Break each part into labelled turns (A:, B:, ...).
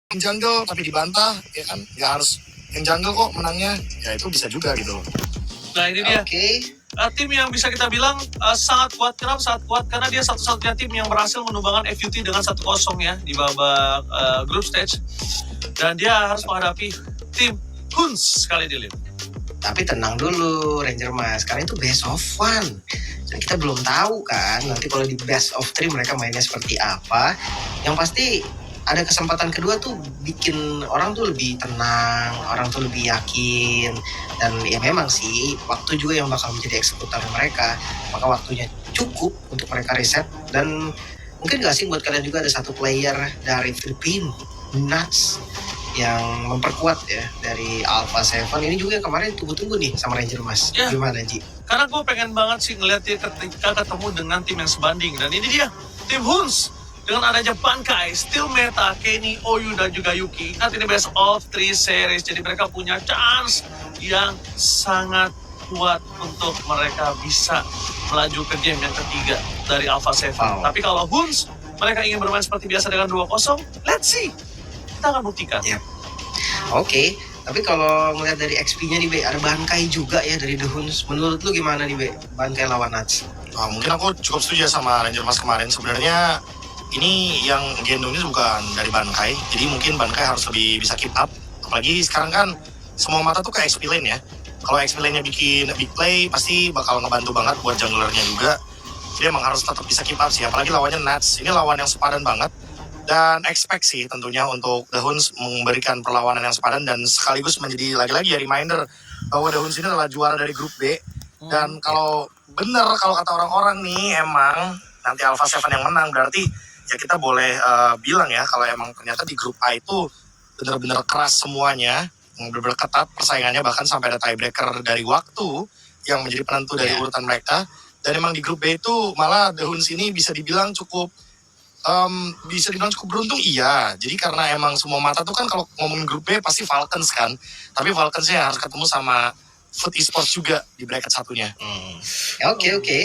A: yang jungle tapi dibantah, ya kan? Nggak harus yang jungle kok menangnya, ya itu bisa juga gitu.
B: Nah ini dia.
C: Oke.
B: Tim yang bisa kita bilang sangat kuat. Kenapa sangat kuat? Karena dia satu-satunya tim yang berhasil menumbangkan FUT dengan 1-0 ya di babak group stage. Dan dia harus menghadapi tim Huns kali ini.
C: Tapi tenang dulu Ranger Mas, karena itu best of one. Dan kita belum tahu kan nanti kalau di best of three mereka mainnya seperti apa. Yang pasti ada kesempatan kedua tuh bikin orang tuh lebih tenang, orang tuh lebih yakin. Dan ya memang sih waktu juga yang bakal menjadi eksekutor mereka. Maka waktunya cukup untuk mereka reset. Dan mungkin gak sih buat kalian juga ada satu player dari Filipina, Nuts, yang memperkuat ya dari Alpha Seven. Ini juga yang kemarin tunggu-tunggu nih sama Ranger Mas.
B: Ya.
C: Gimana Ji?
B: Karena gue pengen banget sih ngeliat dia ketika ketemu dengan tim yang sebanding. Dan ini dia, tim Huns. Dengan adanya Bankai, Steel Meta, Kenny, Oyu, dan juga Yuki. Nanti ini best of 3 series. Jadi mereka punya chance yang sangat kuat untuk mereka bisa melaju ke game yang ketiga dari Alpha Seven.
C: Wow.
B: Tapi kalau Huns, mereka ingin bermain seperti biasa dengan 2-0. Let's see. Kita akan buktikan.
C: Ya. Oke, tapi kalau ngeliat dari XP-nya nih Be, ada Bankai juga ya dari The Huns. Menurut lu gimana nih Be, Bankai lawan Nuts?
A: Mungkin aku cukup setuju sama Ranger Mas kemarin. Sebenarnya ini yang gendongnya bukan dari Bankai, jadi mungkin Bankai harus lebih bisa keep up. Apalagi sekarang kan semua mata tuh ke XP lane ya. Kalau XP lane-nya bikin big play, pasti bakal ngebantu banget buat junglernya juga. Jadi emang harus tetap bisa keep up sih, apalagi lawannya Nuts. Ini lawan yang sepadan banget. Dan expect sih tentunya untuk The Huns memberikan perlawanan yang sepadan dan sekaligus menjadi lagi-lagi ya reminder bahwa The Huns ini adalah juara dari grup B. Dan kalau bener kalau kata orang-orang nih emang nanti Alpha Seven yang menang, berarti ya kita boleh bilang ya kalau emang ternyata di grup A itu benar-benar keras semuanya, benar-benar ketat persaingannya, bahkan sampai ada tiebreaker dari waktu yang menjadi penentu dari urutan mereka. Dan emang di grup B itu malah The Huns ini bisa dibilang cukup beruntung, iya. Jadi karena emang semua mata tuh kan kalau ngomongin grup B pasti Falcons kan, tapi Falconsnya harus ketemu sama Foot Esports juga di bracket satunya.
C: Ya, oke.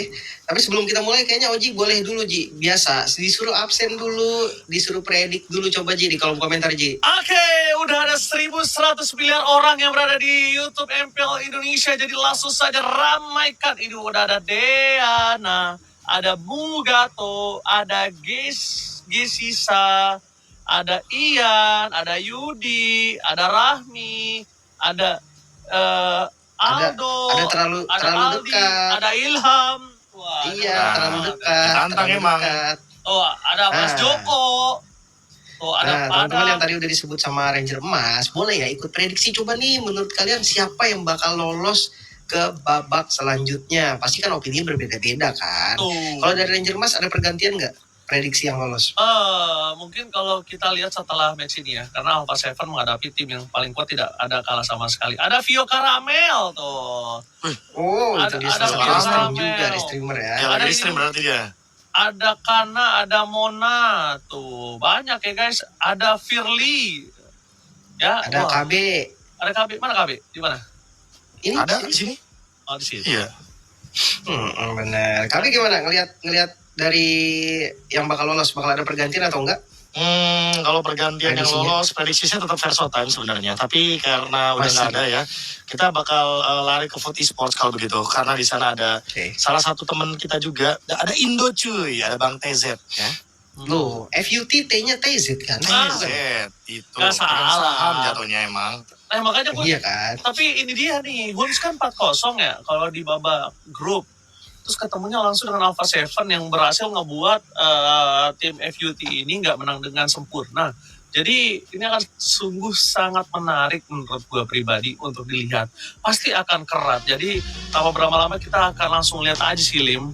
C: Tapi sebelum kita mulai kayaknya Oji boleh dulu Ji. Biasa disuruh absen dulu, disuruh predik dulu, coba Ji di kolom komentar Ji.
B: Oke, udah ada 1.100 miliar orang yang berada di YouTube MPL Indonesia. Jadi langsung saja ramaikan. Ini udah ada Deana, ada Mugato, ada Gesisa, ada Ian, ada Yudi, ada Rahmi, ada Aldo,
C: ada terlalu
B: Aldi,
C: dekat.
B: ada Ilham. Wah,
C: Iya, terlalu dekat.
A: Tantang
C: terlalu
A: emang.
C: dekat.
B: Oh, ada Mas Joko. Oh, ada
C: teman-teman yang tadi udah disebut sama Ranger Emas, boleh ya ikut prediksi coba nih menurut kalian siapa yang bakal lolos ke babak selanjutnya. Pasti kan opini berbeda-beda kan. Kalau dari Ranger Emas ada pergantian nggak prediksi yang lolos?
B: Mungkin kalau kita lihat setelah match ini ya, karena Alpha Seven menghadapi tim yang paling kuat tidak ada kalah sama sekali. Ada Vio Caramel tuh.
C: Oh,
B: Ada-
C: itu dia
B: ada
C: streamer
B: Caramel.
C: juga, di streamer ya.
A: Ya
B: Ada
A: lagi
B: ini.
A: stream berarti dia.
B: Ada Kana, ada Mona tuh. Banyak ya guys. Ada Firly. Ya,
C: Ada KB.
B: Ada KB. Mana KB? Di mana?
C: Ini
A: Ada di sini?
B: Oh, di sini.
A: Iya.
C: Benar. KB gimana ngelihat dari yang bakal lolos, bakal ada pergantian atau enggak?
A: Kalau pergantian yang
C: Prediksinya?
A: lolos, prediksinya tetap Versotime sebenarnya. Tapi karena udah
C: Masih.
A: nggak ada ya, kita bakal lari ke Foot Esports kalau begitu. Karena di sana ada
C: Oke.
A: salah satu teman kita juga, ada Indo cuy, ada Bang TZ ya.
C: Loh, FUT T-nya TZ kan?
A: TZ itu
B: Nggak salah.
A: saham jatuhnya emang.
B: Nah, makanya gue
C: Iya kan?
B: Tapi ini dia nih, Huns kan 4-0 ya kalau di babak grup. Terus ketemunya langsung dengan Alpha Seven yang berhasil ngebuat tim FUT ini nggak menang dengan sempurna. Jadi ini akan sungguh sangat menarik menurut gue pribadi untuk dilihat. Pasti akan kerat. Jadi tanpa berlama-lama kita akan langsung lihat aja sih Lim.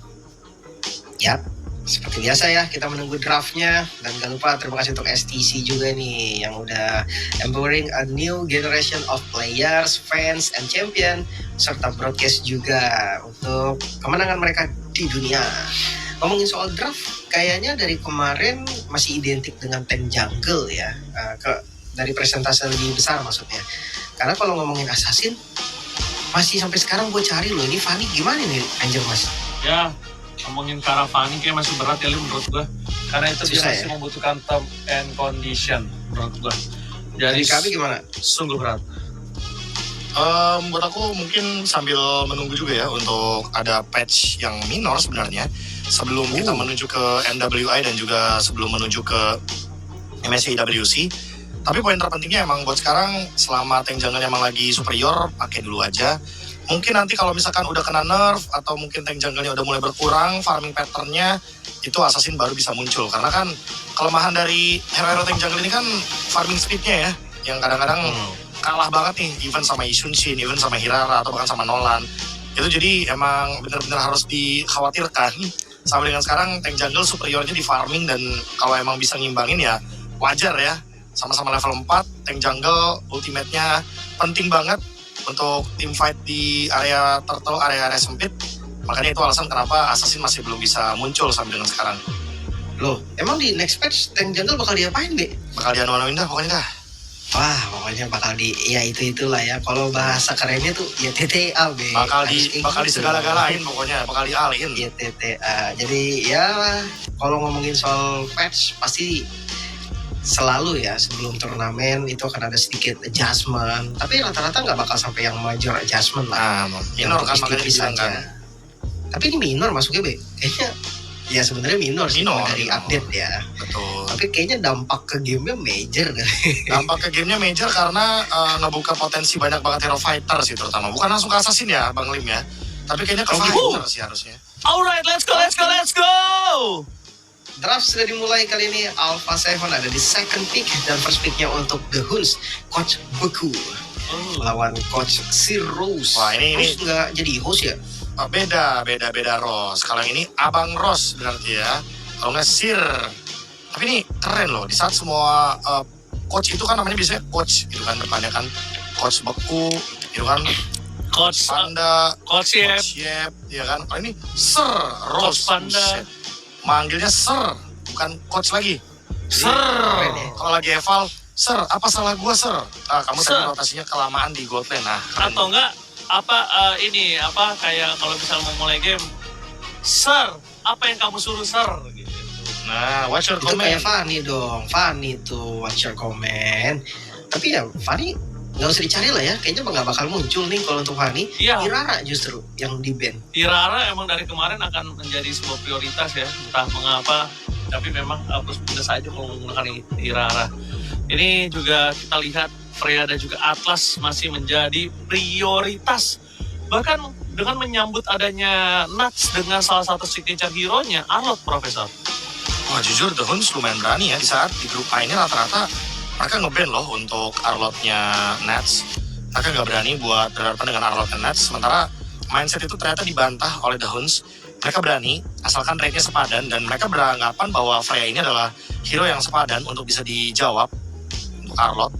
C: Yap. Seperti biasa ya, kita menunggu draftnya. Dan jangan lupa terima kasih untuk STC juga nih yang udah empowering a new generation of players, fans, and champion, serta broadcast juga untuk kemenangan mereka di dunia. Ngomongin soal draft, kayaknya dari kemarin masih identik dengan tank jungle ya, dari presentase lebih besar maksudnya. Karena kalau ngomongin assassin, masih sampai sekarang gue cari loh, ini Fanny gimana nih Ranger Mas?
B: Ya, ngomongin Caravani kayak masih berat ya Lim menurut gue. Karena itu dia
C: Susah
B: masih
C: ya?
B: membutuhkan term and condition menurut gue. Jadi
C: Dari kami gimana?
B: sungguh berat.
A: Buat aku mungkin sambil menunggu juga ya untuk ada patch yang minor sebenarnya sebelum kita menuju ke NWI dan juga sebelum menuju ke MSCWC. Tapi poin terpentingnya emang buat sekarang selama tank jungle emang lagi superior, pakai dulu aja. Mungkin nanti kalau misalkan udah kena nerf atau mungkin tank jungle-nya udah mulai berkurang, farming pattern-nya itu assassin baru bisa muncul. Karena kan kelemahan dari hero-hero tank jungle ini kan farming speed-nya ya, yang kadang-kadang kalah banget nih, even sama Isunshin, even sama Hirara, atau bahkan sama Nolan. Itu jadi emang benar-benar harus dikhawatirkan. Sama dengan sekarang, tank jungle superiornya di farming, dan kalau emang bisa ngimbangin ya wajar ya. Sama-sama level 4, tank jungle ultimate-nya penting banget untuk team fight di area turtle, area-area sempit. Makanya itu alasan kenapa Assassin masih belum bisa muncul sampai dengan sekarang.
C: Loh, emang di next patch tank jungle bakal diapain, Be?
A: Bakal dianu-anuin dah pokoknya dah.
C: Wah, pokoknya bakal ya itulah ya. Kalau bahasa kerennya tuh ya TTA, Be.
A: Bakal
C: Harus kayak
A: bakal
C: gitu.
A: disegala-galain pokoknya, bakal dialihin.
C: Ya TTA. Jadi ya kalau ngomongin soal patch pasti selalu ya sebelum turnamen itu akan ada sedikit adjustment. Tapi rata-rata nggak bakal sampai yang major adjustment lah.
A: Nah, minor kan makanya
C: tipis-tipis
A: dibilang kan.
C: Tapi ini minor masuknya, Be. Kayaknya ya sebenarnya minor sih
A: Minor,
C: dari
A: minor.
C: update ya.
A: Betul.
C: Tapi kayaknya dampak ke gamenya major kali.
A: Dampak ke gamenya major karena ngebuka potensi banyak banget hero fighter sih terutama. Bukan langsung ke assassin ya Bang Lim ya. Tapi kayaknya ke fighter sih harusnya.
B: Alright, let's go.
C: Draft sudah dimulai kali ini. Alpha 7 ada di second pick dan first picknya untuk The Huns, Coach Beku melawan Coach Sirus.
A: Wah, ini-
C: Rose nggak jadi host ya?
A: Beda Ros. Kalau yang ini Abang Ros berarti ya. Kalau nggak Sir. Tapi ini keren loh. Di saat semua coach itu kan namanya biasanya coach gitu kan depannya kan. Coach Beku gitu kan.
B: Coach
A: Panda,
B: Coach Yep.
A: Coach Yep, ya kan. Kalau ini Sir Ros.
B: Coach Panda.
A: Buset. Manggilnya Sir, bukan coach lagi.
B: Sir.
C: Keren ya.
A: Kalau lagi eval, Sir, apa salah gua, Sir? Ah, kamu
B: Sir.
A: tadi rotasinya kelamaan di gold lane. Nah, keren.
B: Atau enggak ini kayak kalau misalnya mau mulai game, Sir, apa yang kamu suruh Sir? Gitu.
A: Nah, what's your
C: Itu
A: comment?
C: kayak Fanny dong. Fanny tuh, what's your comment? Tapi ya Fanny nggak usah dicari lah ya. Kayaknya nggak bakal muncul nih kalau untuk Fanny.
B: Iya.
C: Irara justru yang di ban.
B: Hirara emang dari kemarin akan menjadi sebuah prioritas ya, entah mengapa, tapi memang harus pindah saja kalau menggunakan Hirara. Ini juga kita lihat Freya dan juga Atlas masih menjadi prioritas. Bahkan dengan menyambut adanya Nuts dengan salah satu signature hero-nya, Arlot, Profesor.
A: Wah, jujur The Huns lumayan berani ya di saat di grup A ini rata-rata mereka nge-ban loh untuk Arlotnya Nats. Mereka nggak berani buat berhadapan dengan Arlotnya Nats. Sementara mindset itu ternyata dibantah oleh The Huns. Mereka berani asalkan rate-nya sepadan dan mereka beranggapan bahwa Freya ini adalah hero yang sepadan untuk bisa dijawab untuk Arlot.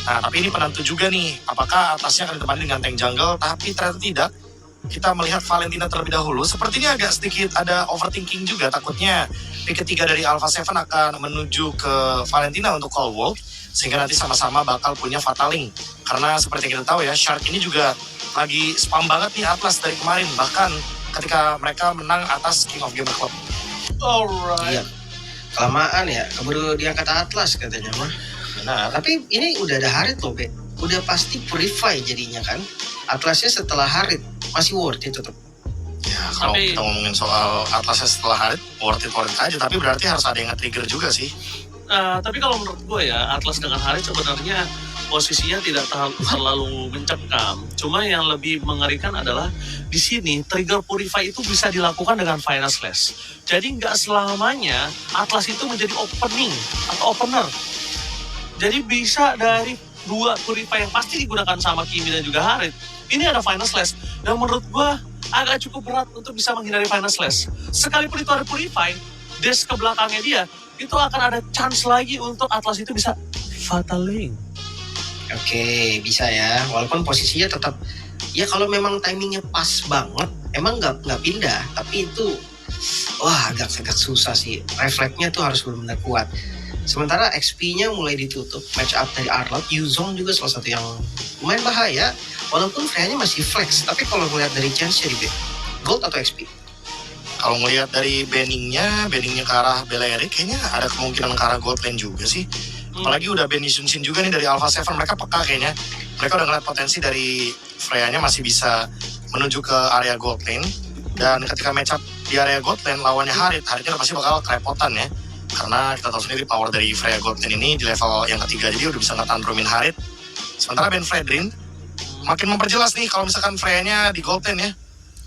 A: Nah, tapi ini penentu juga nih, apakah atasnya akan ditemani dengan tank jungle, tapi ternyata tidak. Kita melihat Valentina terlebih dahulu, sepertinya agak sedikit ada overthinking juga, takutnya pick ketiga dari Alpha 7 akan menuju ke Valentina untuk call World, sehingga nanti sama-sama bakal punya Fataling. Karena seperti yang kita tahu ya, Shark ini juga lagi spam banget nih Atlas dari kemarin, bahkan ketika mereka menang atas King of Gamer Club.
C: Iya.
B: Alright.
C: Kelamaan ya, keburu diangkat Atlas katanya mah.
A: Benar.
C: Tapi ini udah ada Harit loh, Be. Udah pasti purify jadinya kan. Atlasnya setelah Harit masih worth it tetap.
A: Ya, kalau
B: Tapi-
A: kita ngomongin soal Atlasnya setelah hari, worth it aja, tapi berarti harus ada yang nge-trigger juga sih.
B: Tapi kalau menurut gue ya, Atlas dengan Harit sebenarnya posisinya tidak terlalu mencekam. Cuma yang lebih mengerikan adalah di sini trigger purify itu bisa dilakukan dengan final slash. Jadi nggak selamanya Atlas itu menjadi opening atau opener. Jadi bisa dari dua purify yang pasti digunakan sama Kimi dan juga Harit. Ini ada final slash. Dan menurut gue agak cukup berat untuk bisa menghindari final slash. Sekalipun itu ada purify, dash ke belakangnya dia, itu akan ada chance lagi untuk Atlas itu bisa fataling.
C: Oke, bisa ya. Walaupun posisinya tetap ya kalau memang timingnya pas banget, emang nggak pindah. Tapi itu wah agak susah sih. Refleksnya tuh harus benar-benar kuat. Sementara XP-nya mulai ditutup. Match up dari Arlot, Yuzong juga salah satu yang lumayan bahaya. Walaupun Freya-nya masih flex, tapi kalau melihat dari chance jadi gold atau XP?
A: Kalau ngelihat dari banningnya ke arah Belerik, kayaknya ada kemungkinan ke arah gold lane juga sih. Apalagi udah Ben Yisunshin juga nih dari Alpha 7, mereka peka kayaknya. Mereka udah ngeliat potensi dari Freya-nya masih bisa menuju ke area gold lane. Dan ketika match up di area gold lane lawannya Haritnya pasti bakal kerepotan ya. Karena kita tahu sendiri power dari Freya gold lane ini di level yang ketiga, jadi udah bisa ngetantrumin Harit. Sementara Ben Fredrin makin memperjelas nih kalau misalkan Freya-nya di gold lane ya.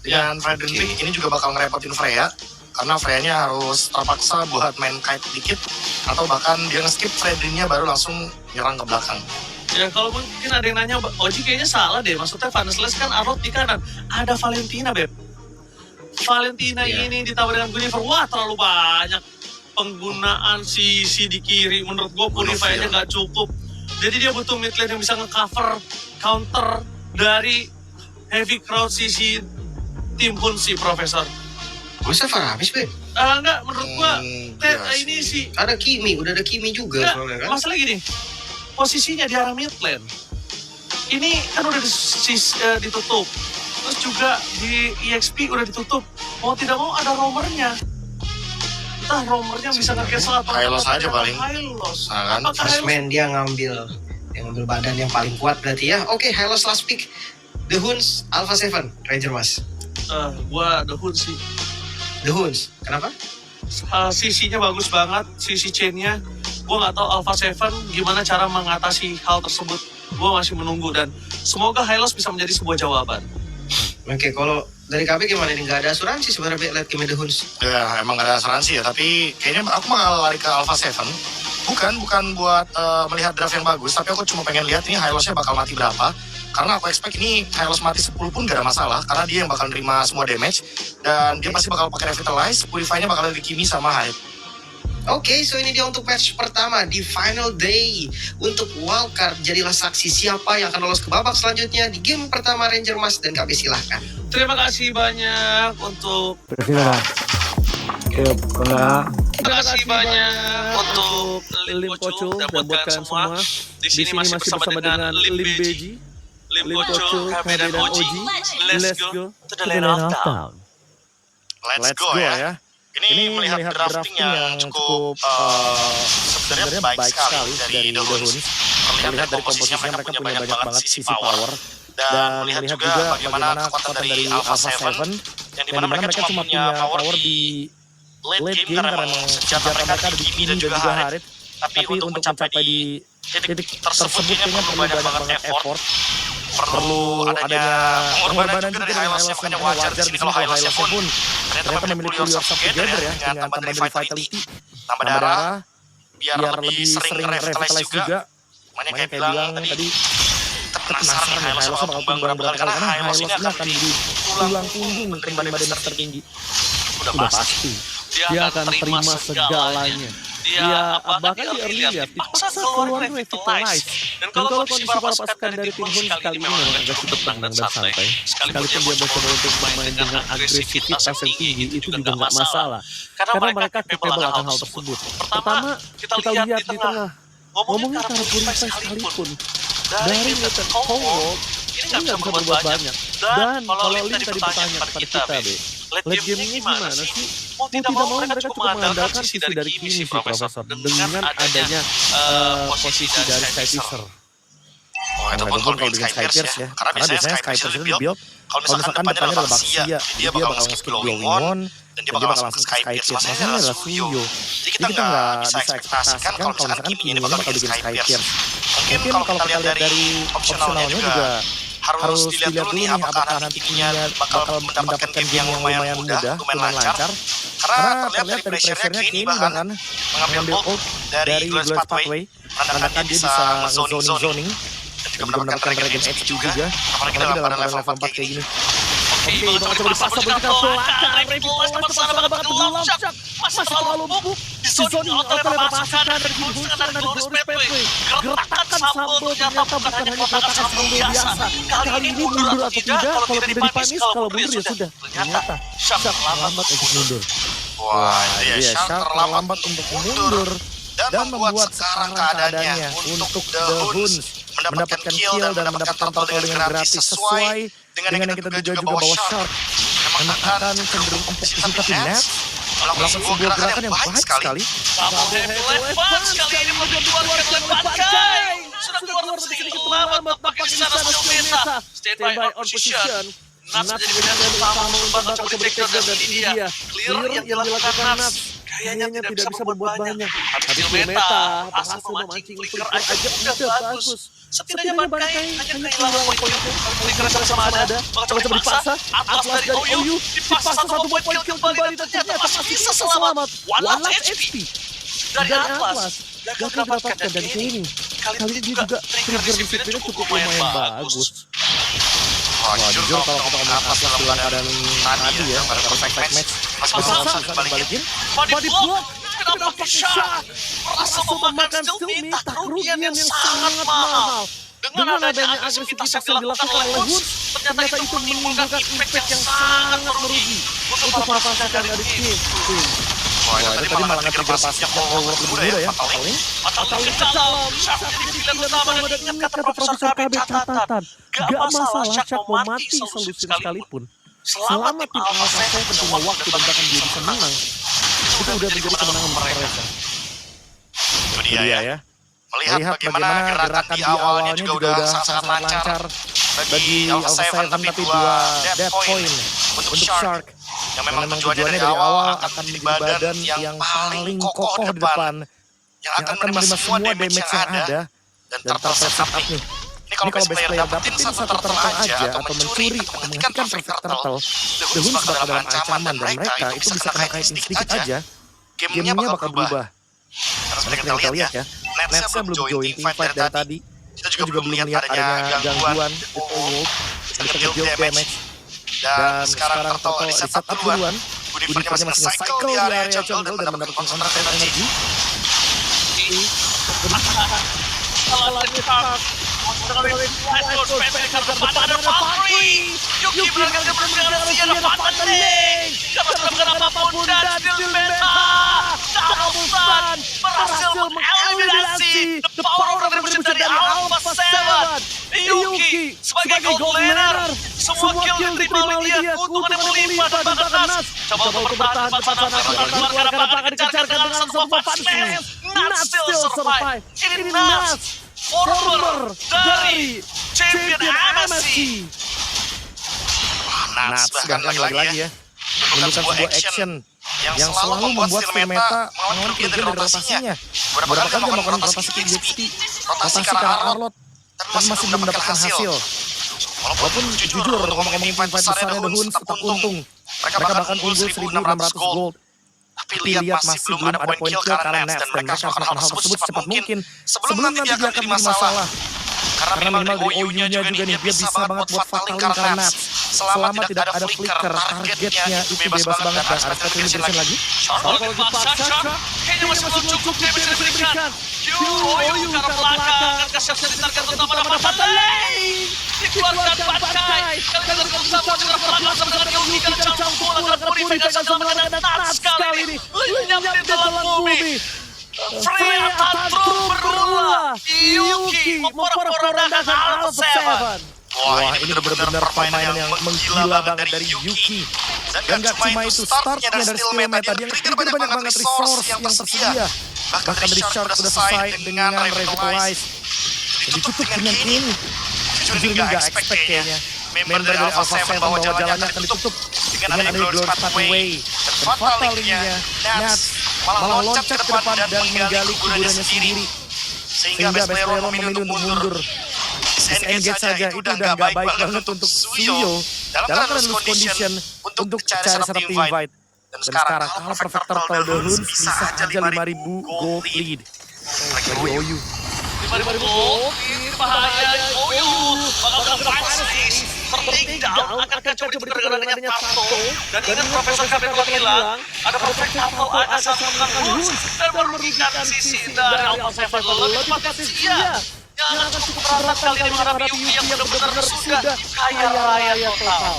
A: Dengan Fredrin pick ini juga bakal ngerepotin Freya. Karena Freya-nya harus terpaksa buat main kite dikit, atau bahkan dia nge-skip Fredrin-nya baru langsung nyerang ke belakang.
B: Ya kalau mungkin ada yang nanya, Oji kayaknya salah deh. Maksudnya Vanessles kan Arlott di kanan. Ada Valentina, Beb. Valentina ini ditambah dengan Guinevere. Wah, terlalu banyak penggunaan CC di kiri. Menurut gue Purify-nya nggak cukup. Jadi dia butuh mid lane yang bisa nge-cover counter dari heavy crowd CC tim Hunsi, Profesor.
C: Masa Farah habis, Be?
B: Enggak, menurut gua ini sih
C: ada Kimi, udah ada Kimi juga
B: enggak,
C: soalnya kan.
B: masalah gini, posisinya di arah mid lane ini kan udah ditutup, terus juga di EXP udah ditutup, mau tidak mau ada roamernya. Entah roamernya bisa nge-cancel atau
A: Hylos aja paling.
B: Hylos.
A: Nah, kan?
C: First man dia ngambil badan yang paling kuat berarti ya. Oke, Hylos last pick. The Huns, Alpha 7, Ranger Mas.
B: Gua The Hun sih.
C: The Huns, kenapa?
B: Sisinya bagus banget, sisi chainnya. Gue nggak tahu Alpha 7 gimana cara mengatasi hal tersebut. Gue masih menunggu dan semoga Hylos bisa menjadi sebuah jawaban.
C: Oke, kalau dari KB gimana nih? Nggak ada asuransi sebenarnya lihat game The Huns.
A: Ya emang gak ada asuransi ya, tapi kayaknya aku bakal lari ke Alpha 7. Bukan buat melihat draft yang bagus, tapi aku cuma pengen lihat ini Hylos-nya bakal mati berapa. Karena aku expect ini Hylos mati 10 pun gak ada masalah, karena dia yang bakal nerima semua damage. Dan dia pasti bakal pakai Revitalize, Purify-nya bakal dari Kimi sama Harit.
C: Oke, so ini dia untuk match pertama di final day. Untuk wildcard, jadilah saksi siapa yang akan lolos ke babak selanjutnya di game pertama Ranger Mas dan KB silahkan.
B: Terima kasih banyak untuk
D: Terima
B: kasih banyak untuk
D: Lim Pocul dan buat kalian semua.
B: Di sini masih bersama dengan Lim Beji, Lim Pocul, KB dan Oji. Let's go to the lane of town.
A: Let's go ya. Ini melihat drafting yang cukup sebenarnya baik sekali dari The Huns. Terlihat dari komposisinya mereka punya banyak banget sisi power. Dan melihat juga bagaimana kekuatan dari Alpha 7, yang dimana mereka cuma punya power di late game karena memang senjata mereka ada di Kimi dan juga Harit. Tapi untuk mencapai di titik tersebut kayaknya perlu banyak banget effort. Perlu adanya pengorbanan juga dari Hylos-nya, makanya wajar di sini kalau Hylos-nya pun ternyata memiliki Yourself Together ya, dengan tambah dari Vitality, tambah darah, biar lebih sering revitalize juga. Makanya kayak bilang tadi, penasaran nih Hylos-nya bakal tumbang berapa kali, karena Hylos ini akan jadi tulang punggung penerima damage tertinggi. Udah pasti.
D: Dia akan terima segalanya. Dia bahkan di early ya dipaksa keluar Revitalize. Dan kalau kondisi para pasukan dari tim Huns kali ini memang agak cukup tenang dan santai, sekalipun dia mencoba untuk bermain dengan agresivitas yang tinggi, itu juga nggak masalah. Karena mereka capable akan hal tersebut. Pertama, kita lihat di tengah, ngomongin cara Purify sekalipun, dari Newton Howard, ini nggak bisa berbuat banyak. Dan kalau Lin tadi bertanya kepada kita, late game-nya gimana sih? Mau tidak mau mereka cukup mengandalkan sisi dari Kimi sih, Profesor. Dengan adanya posisi dari Skypiercer.
A: Oh, itu pun kalau bikin Skypiercer ya. Karena biasanya Skypiercer itu di-build, kalau misalkan depannya adalah Baxia, dia bakal nge-skip Glowing One, dan dia bakal langsung ke Skypiercer. Maksudnya adalah Suyo. Jadi kita nggak bisa ekspektasikan kalau misalkan Kimi ini bakal bikin Skypiercer. Mungkin kalau kita lihat dari opsionalnya juga, harus dilihat dulu nih apakah nanti Kiminya bakal mendapatkan game yang lumayan mudah, lumayan lancar. Karena terlihat dari pressure-nya Kini bahkan mengambil ult dari Glorious Pathway, menandakan dia bisa zoning dan juga mendapatkan Dragon Edge juga, apalagi dalam keadaan level 4 kayak gini.
B: Oke, coba dipasang berikan pelakar, Revitalize tepat banget ke Longshot, masih terlalu empuk, di zoning oleh pasukan dari Huns dengan ada Glorious Pathway, gertakan Sambo ternyata bukan hanya gertakan Sambo biasa, kali ini mundur atau tidak, kalau tidak dipanis, kalau mundur ya sudah, ternyata Shark terlambat untuk mundur.
A: Wah, iya, Shark terlambat untuk mundur dan membuat sekarang keadaannya untuk The Huns mendapatkan kill dan mendapatkan total dengan gratis sesuai dengan yang kita juga bawa Shark memang akan cenderung empuk di sini, tapi Nets melakukan sebuah gerakan yang baik sekali.
B: Double heavy advance kali ini belum dikeluarkan oleh Bankai. Sudah keluar dari sini selamat tampaknya di sana skill meta. Stand by on position. Nats menjadi pilihan utama untuk bakal coba di-take down dan ini dia. Clear yang dilakukan Nats. Kayaknya tidak bisa membuat banyak. Habis skill meta, berhasil memancing flicker aja udah bagus. Setidaknya Bankai hanya kehilangan poin itu. Flicker sama ada, bakal coba dipaksa. Atlas dari OU dipaksa satu poin kill kembali dan ternyata masih bisa selamat. One last HP dari Atlas. Gagal didapatkan dan ini kali ini juga trigger disiplinnya cukup lumayan bagus.
A: Wah, jujur kalau kita ngomong Atlas dalam keadaan tadi ya, pada perfect match, masih bisa dibalikin.
B: Body block, kenapa shot? Berhasil memakan skill meta kerugian yang sangat mahal. Dengan adanya agresivitas yang dilakukan oleh Woods, ternyata itu menimbulkan impact yang sangat merugi untuk para pasukan dari tim.
A: Wah, itu tadi malah nge-trigger pasif yang overworld lebih mudah ya, Pataling.
B: Pataling ke dalam, Shaq jadi pilihan utama dan ingat kata Profesor KB catatan. Gak masalah Shaq mau mati solusi sekalipun. Selama tim Alpha 7 punya waktu dan bahkan dia bisa menang, itu udah menjadi kemenangan mereka.
A: Itu dia ya. Melihat bagaimana gerakan di awalnya juga udah sangat lancar bagi Alpha 7, tapi dua death point untuk Shark yang memang tujuannya dari awal akan menjadi badan yang paling kokoh di depan, yang akan menerima semua damage yang ada dan terset up nih. Ini kalau best player dapetin satu turtle aja atau mencuri atau menghentikan perfect turtle, The Huns bakal dalam ancaman dan mereka itu bisa kena kaitin sedikit aja, gamenya bakal berubah. Karena seperti kita lihat ya, Netsnya belum join teamfight dari tadi. Kita juga belum melihat adanya gangguan Wolf, bisa kill damage. Dan sekarang Turtle di setup duluan. Budivernya masih nge-cycle di area jungle dan mendapatkan konsentrasi energi.
B: Kalau ada Valkyrie, Yuki berangkat ada Pataling, dapat melakukan apapun dan skill meta. Double stun berhasil mengeliminasi the power of revolution dari Alpha 7. Yuki sebagai gold laner, semua kill diterima oleh dia, keuntungan yang melimpah dan bahkan Nats coba bertahan di sana, keluarkan apakah dikejar dengan satu fast smash. Nats still survive. Ini Nats former dari champion MSC.
A: Nats bahkan lagi-lagi ya menunjukkan sebuah action yang selalu membuat skill meta melawan kerugian dari rotasinya. Beberapa kali dia melakukan rotasi ke EXP, rotasi ke arah Arlot, dan masih belum mendapatkan hasil. Walaupun jujur ngomong-ngomongin fight besarnya The Huns tetap untung. Mereka bahkan unggul 1.600 gold. Tapi lihat masih belum ada poin kill karena Nets dan mereka harus melakukan hal tersebut secepat mungkin sebelum nanti dia akan menjadi masalah. Karena minimal dari OU-nya juga nih dia bisa banget buat fatalin karena Nets. Selama tidak ada flicker, targetnya itu bebas banget dan ada satu ini lagi.
B: Kalau dipaksa, kayaknya masih belum cukup dia bisa diberikan. OU ke arah belakang, kasih target utama dapat Pataling. Dikeluarkan Bankai. Kali ini bersama dengan belakang sama-sama dengan Yuki dan Chang bola dan Body pegang sama dengan Nats kali ini. Lenyap di dalam bumi. Freya Tantrum berulah. Yuki memporak-porandakan Alpha 7.
A: Wah, ini benar-benar permainan yang menggila banget dari Yuki. Dan gak cuma itu, startnya dari skill meta, dia nge-trigger banyak banget resource yang tersedia. Bahkan dari Shark udah selesai dengan Revitalize. Ditutup dengan ini. Jujur ini gak expect kayaknya. Member dari Alpha 7 bahwa jalannya akan ditutup dengan adanya Glorious Pathway. Dan fatalnya, Nats malah loncat ke depan dan menggali kuburannya sendiri. Sehingga best player memilih untuk mundur. Disengage saja, itu udah gak baik banget untuk Suyo dalam keadaan lose condition untuk cari setup teamfight. Dan sekarang kalau Perfect Turtle The Huns bisa aja 5.000 gold lead bagi OU.
B: 5.000 gold, ini bahaya OU bakal kena finals. Tertinggal akan kacau di pergerakannya Tato. Dan ingat Profesor KB telah bilang ada Perfect Tato akan melakukan Huns dan merugikan sisi dari Alpha 7 lebih tepatnya dia yang akan cukup berat kali ini menghadapi Yuki yang benar-benar sudah kaya raya total.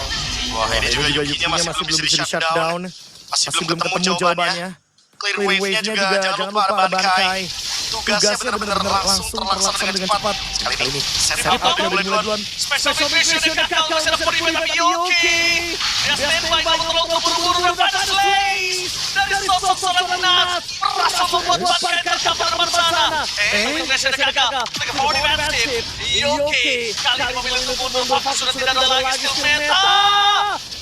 A: Wah, ini juga Yukinya masih belum bisa di shutdown. Masih belum ketemu jawabannya. Clear wave-nya juga jangan lupa ada Bankai. tugasnya benar-benar langsung terlaksana dengan cepat. Kali ini set up udah mulai duluan.
B: Special mission yang gagal masih ada Puri tapi Yuki. Dia standby untuk berburu dan pada Slays. Dari sosok seorang Nas merasa membuat Bankai tercapar di sana. Mission yang gagal. Mereka forward defensive. Yuki kali ini memilih untuk mundur. Sudah tidak ada lagi skill meta.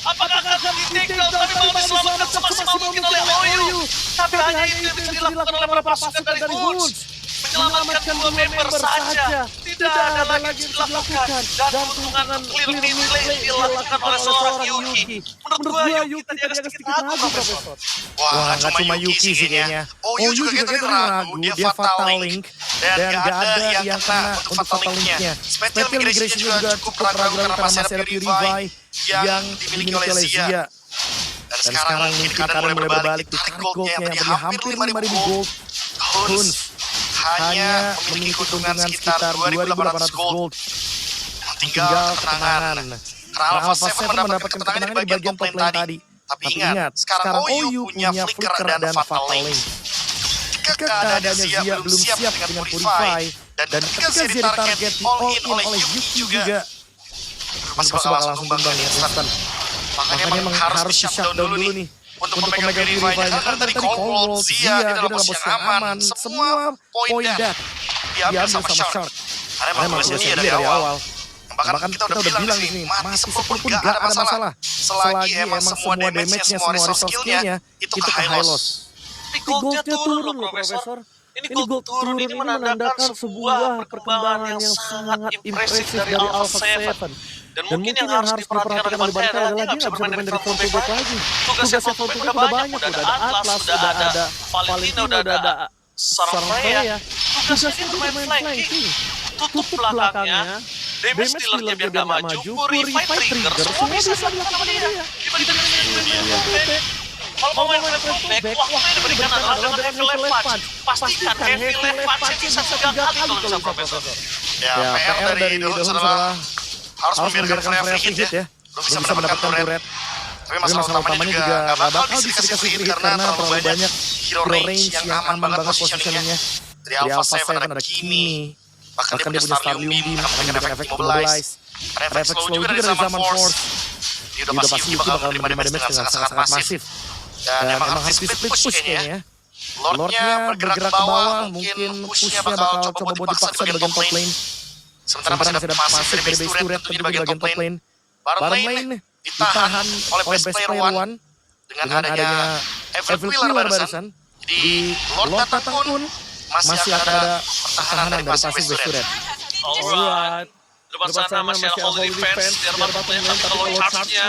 B: Apakah akan ditinggal tapi mau diselamatkan semaksimal mungkin oleh OU. Tapi hanya itu yang bisa dilakukan oleh para pasukan dari Woods. Menyelamatkan 2 member saja. Tidak ada lagi yang bisa dilakukan. Dan keuntungan clear mid lane dilakukan oleh seorang Yuki. Menurut gua Yuki tadi agak sedikit ragu, Profesor.
A: Wah, nggak cuma Yuki sih kayaknya. OU juga kayaknya ragu. Dia fatal link. Dan nggak ada yang kena untuk fatal linknya. Special Migration juga cukup ragu karena masih ada Purify yang dimiliki oleh Zia. Dan sekarang mungkin keadaan mulai berbalik. Ditarik goldnya yang tadi hampir 5.000 gold. Huns hanya memiliki keuntungan sekitar 2.800 gold. Tinggal ketenangan. Karena Alpha 7 mendapatkan ketenangan di bagian top lane tadi. Tapi ingat, sekarang OU punya Flicker dan Fatal Lane. Ketika keadaannya Zia belum siap dengan Purify, dan ketika Zia ditarget di all-in oleh Yuki juga, masih bakal langsung tumbang ya, instan. Makanya memang harus di-shutdown dulu nih untuk memegang Purify. Karena tadi Cold Zia di dalam posisi yang aman. Semua poin dah diambil sama Shark. Karena memang Zia dari awal. Bahkan kita udah bilang di sini, mati 10 pun gak ada masalah. Selagi emang semua damage-nya, semua resource skill-nya, itu ke high loss.
B: Tapi goldnya turun loh, Profesor. Ini gold turun ini menandakan sebuah perkembangan yang sangat impresif dari Alpha 7. Dan mungkin yang harus diperhatikan oleh Bankai adalah dia nggak bisa bermain dari front to back lagi. Tugasnya front to back udah banyak, udah ada Atlas, udah ada Valentina, udah ada Sarangaya. Tugasnya dia bermain flanking. Tutup belakangnya, damage dealernya biar gak maju, Purify trigger, semua bisa dilakukan sama dia. Dibandingkan kalau mau main front to back, waktu yang diberikan adalah dengan heavy left punch. Pastikan heavy left punch bisa 3 kali kalau bisa, Profesor.
A: Ya, PR dari Dohun adalah harus membiarkan free hit ya. Lu bisa mendapatkan turret. Tapi masalah utamanya juga gak bakal bisa dikasih free hit karena terlalu banyak hero range yang aman banget positioningnya. Dari Alpha 7 ada Kimi. Bahkan dia punya Starlium Beam, dengan efek Immobilize. Ada efek slow juga dari Zaman Force. Dia udah pasti Yuki bakal menerima damage dengan sangat-sangat masif. Dan emang harus di-split push kayaknya ya. Lordnya bergerak ke bawah, mungkin pushnya bakal coba buat dipaksa di bagian top lane. Sementara masih ada pasif dari base turret tentunya di bagian top lane. Bottom lane ditahan oleh base player 1 dengan adanya Evil Killer barusan. Jadi Lord datang pun masih akan ada pertahanan dari pasif base turret.
B: Alright. Depan sana masih ada Holy Defense, biar batunya tapi kalau charge-nya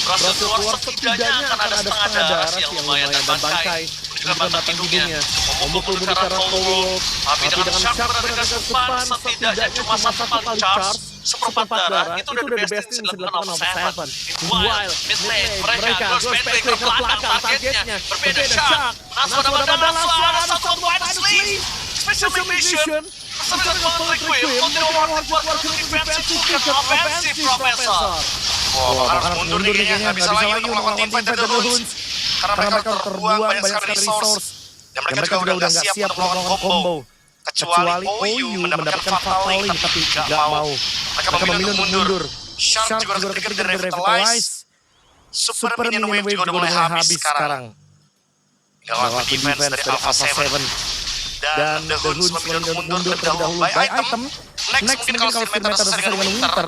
B: berhasil keluar setidaknya akan ada setengah darah yang lumayan dan Bankai juga batang hidungnya memukul ke arah Cold. Tapi dengan sharp berada di depan setidaknya cuma satu kali charge seperempat darah itu udah the best yang dilakukan Alpha 7. While mid lane mereka Ghost Patrick ke belakang targetnya berbeda Shark. Naswa ada suara satu final sleep special mission bersama dengan Patrick Quim continue working buat defensive bukan offensive, Profesor.
A: Wah, harus mundur nih kayaknya, nggak bisa lagi untuk melakukan invite dari The Huns. Karena mereka terbuang banyak sekali resource. Dan mereka juga udah nggak siap melakukan combo. Kecuali OU mendapatkan fatal link, tapi nggak mau. Mereka memilih untuk mundur. Shark juga udah trigger dari Revitalize. Super minion wave juga udah mulai habis sekarang. Tinggal lakukan defense dari Alpha 7. Dan The Huns memilih untuk mundur terdahulu by item. Next mungkin kalau Firmeta selesai dengan Winter,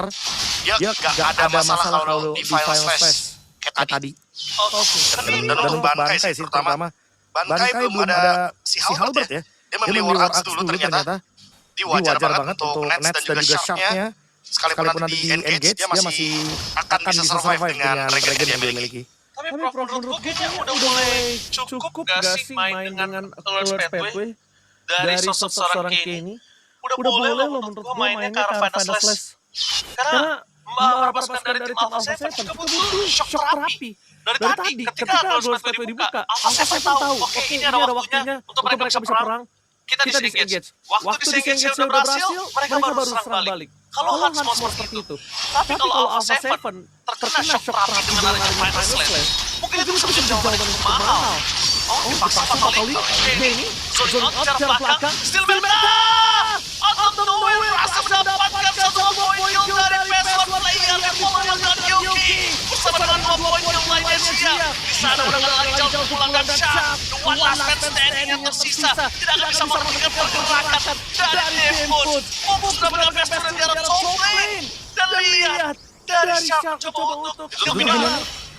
A: dia gak ada masalah kalau di Final Slash kayak tadi. Dan untuk Bankai sih terutama. Bankai belum ada si Halbert ya. Dia memilih War Axe dulu ternyata. Dia wajar banget untuk Nets dan juga Shark-nya. Sekalipun nanti di engage, dia masih akan bisa survive dengan regen yang dia miliki.
B: Tapi menurut gue kayaknya udah mulai cukup gak sih main dengan Alert Pathway dari sosok seorang Kenny. Udah boleh loh menurut gue mainnya ke arah Final Slash. Karena para pasukan dari tim Alpha 7 juga butuh shock terapi. Dari tadi ketika Ghost Pathway dibuka, Alpha 7 tahu oke ini ada waktunya untuk mereka bisa perang. Kita disengage. Waktu disengage udah berhasil, mereka baru serang balik. Kalau Hans mau seperti itu. Tapi kalau Alpha 7 terkena shock terapi dengan adanya Final Slash, mungkin itu bisa menjadi jawaban yang cukup mahal. dipaksa Fatali.
D: Benny,
B: Zone out secara belakang. Still Belmera. Out of nowhere berhasil mendapatkan satu poin kill dari Password player yang memenangkan Yogi. Bersama dengan 2 poin kill lainnya siap. Di sana udah lari jauh memulangkan Sharp. The one last man standing yang tersisa. Tidak akan bisa menghentikan pergerakan dari Devon. Fokus sudah mengambil Password di arah top lane. Dan lihat dari Sharp coba untuk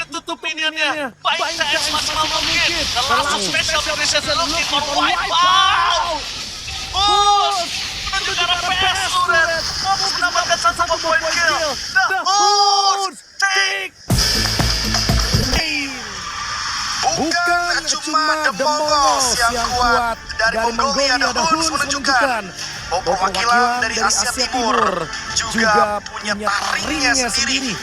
B: tutup minionnya. Baik saya semaksimal mungkin. Dan langsung special division looking for wipeout. Menuju ke arah Password. Fokus mendapatkan satu poin kill. The Hoods take.
E: Bukan cuma The Mongols yang kuat, dari Mongolia The Huns menunjukkan bahwa perwakilan dari Asia Timur juga punya taringnya sendiri.